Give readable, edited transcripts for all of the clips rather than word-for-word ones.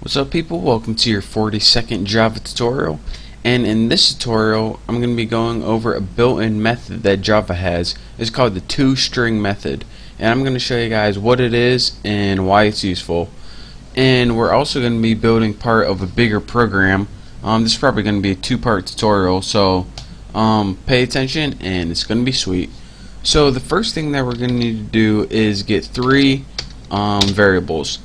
What's up, people? Welcome to your 40-second Java tutorial. And in this tutorial I'm going to be going over a built-in method that Java has. It's called the toString method, and I'm going to show you guys what it is and why it's useful. And we're also going to be building part of a bigger program. This is probably going to be a two-part tutorial, so pay attention and it's going to be sweet. So the first thing that we're going to need to do is get three variables,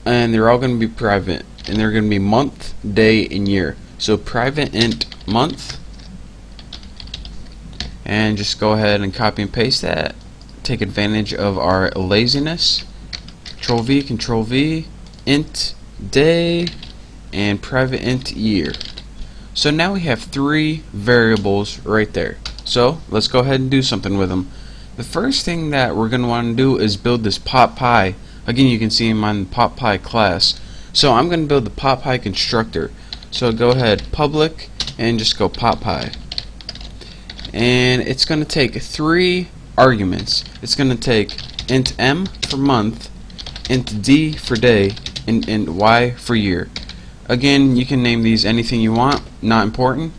and they're all going to be private, and they're going to be month, day, and year. So private int month, and just go ahead and copy and paste that. Take advantage of our laziness. Control V, int day, and private int year. So now we have three variables right there. So let's go ahead and do something with them. The first thing that we're going to want to do is build this PopPy. Again, you can see in my PopPy class. So I'm going to build the PopPy constructor. So go ahead, public, and just go PopPy. And it's going to take three arguments. It's going to take int m for month, int d for day, and int y for year. Again, you can name these anything you want, not important.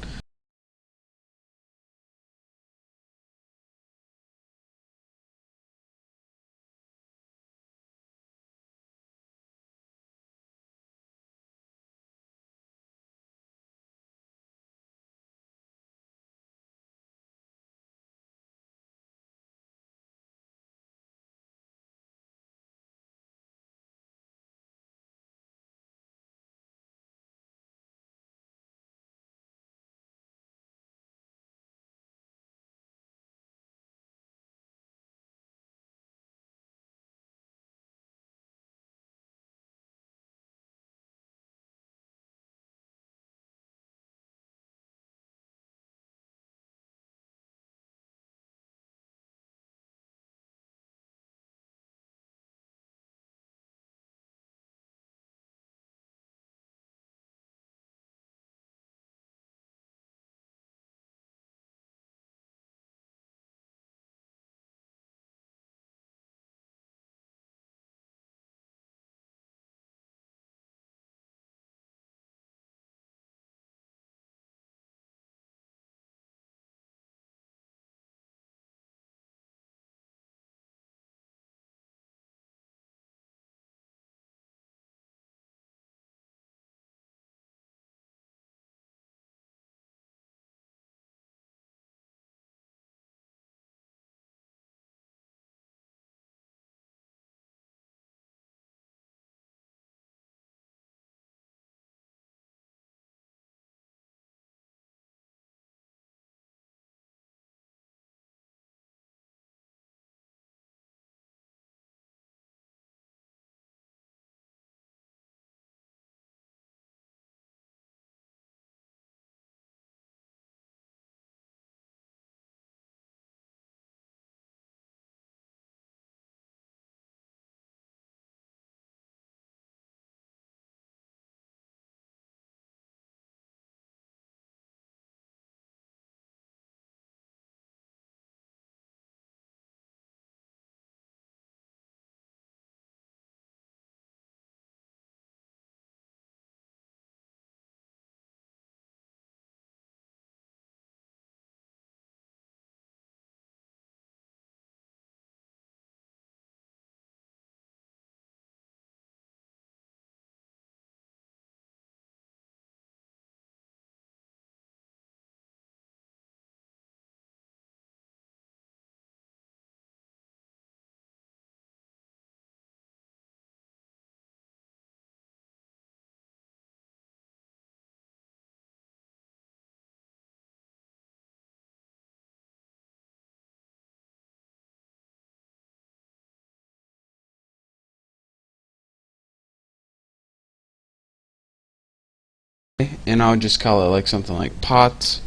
And I'll just call it like something like pot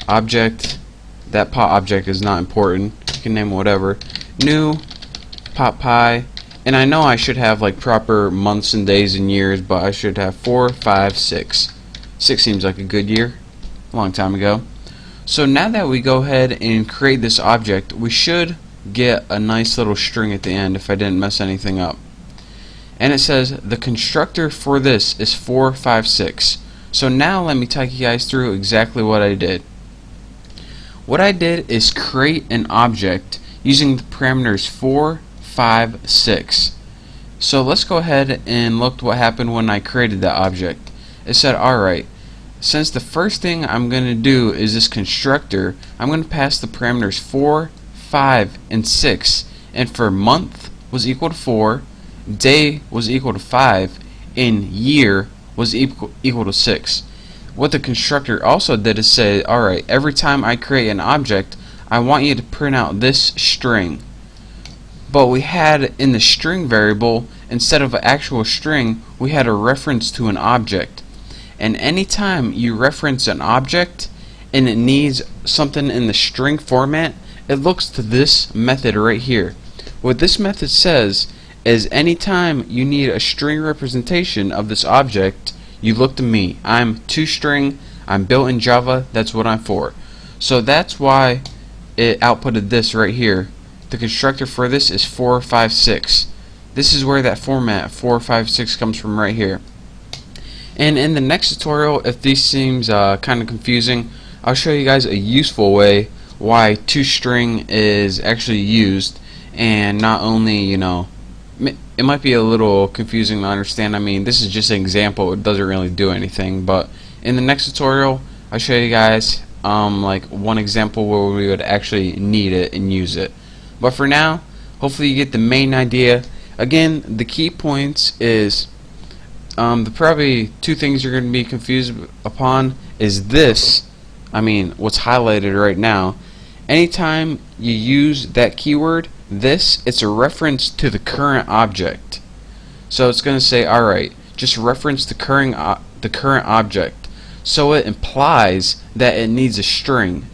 object. That pot object is not important. You can name whatever. New PopPy. And I know I should have like proper months and days and years, but I should have 4, 5, 6. 6 seems like a good year. A long time ago. So now that we go ahead and create this object, we should get a nice little string at the end if I didn't mess anything up. and it says the constructor for this is 456. So now let me take you guys through exactly what I did. What I did is create an object using the parameters 4, 5, 6. So let's go ahead and look what happened when I created that object. It said, alright, since the first thing I'm going to do is this constructor, I'm going to pass the parameters 4, 5, and 6. And for month was equal to 4, day was equal to 5, and year was equal to 6. What the constructor also did is say, alright, every time I create an object, I want you to print out this string. But we had in the string variable, instead of an actual string, we had a reference to an object. And anytime you reference an object and it needs something in the string format, it looks to this method right here. What this method says is anytime you need a string representation of this object, you look to me. I'm toString, I'm built in Java, that's what I'm for. So that's why it outputted this right here. The constructor for this is 456. This is where that format 456 comes from right here. And in the next tutorial, if this seems kind of confusing, I'll show you guys a useful way why toString is actually used, and not only, you know, it might be a little confusing to understand. I mean, this is just an example, it doesn't really do anything, but in the next tutorial I'll show you guys like one example where we would actually need it and use it. But for now, hopefully you get the main idea. Again, the key points is the probably two things you're going to be confused upon is this, I mean what's highlighted right now. Anytime you use that keyword, this, it's a reference to the current object. So it's going to say, alright, just reference the current object. So it implies that it needs a string.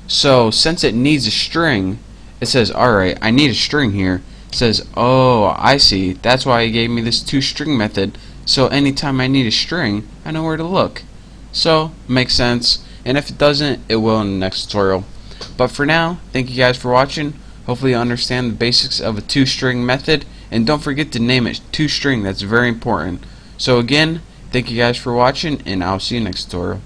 So since it needs a string, it says, alright, I need a string here. It says, oh, I see, that's why it gave me this toString method. So anytime I need a string, I know where to look. So, makes sense. And if it doesn't, it will in the next tutorial. But for now, thank you guys for watching. Hopefully you understand the basics of a toString method, and don't forget to name it toString. That's very important. So again, thank you guys for watching, and I'll see you next tutorial.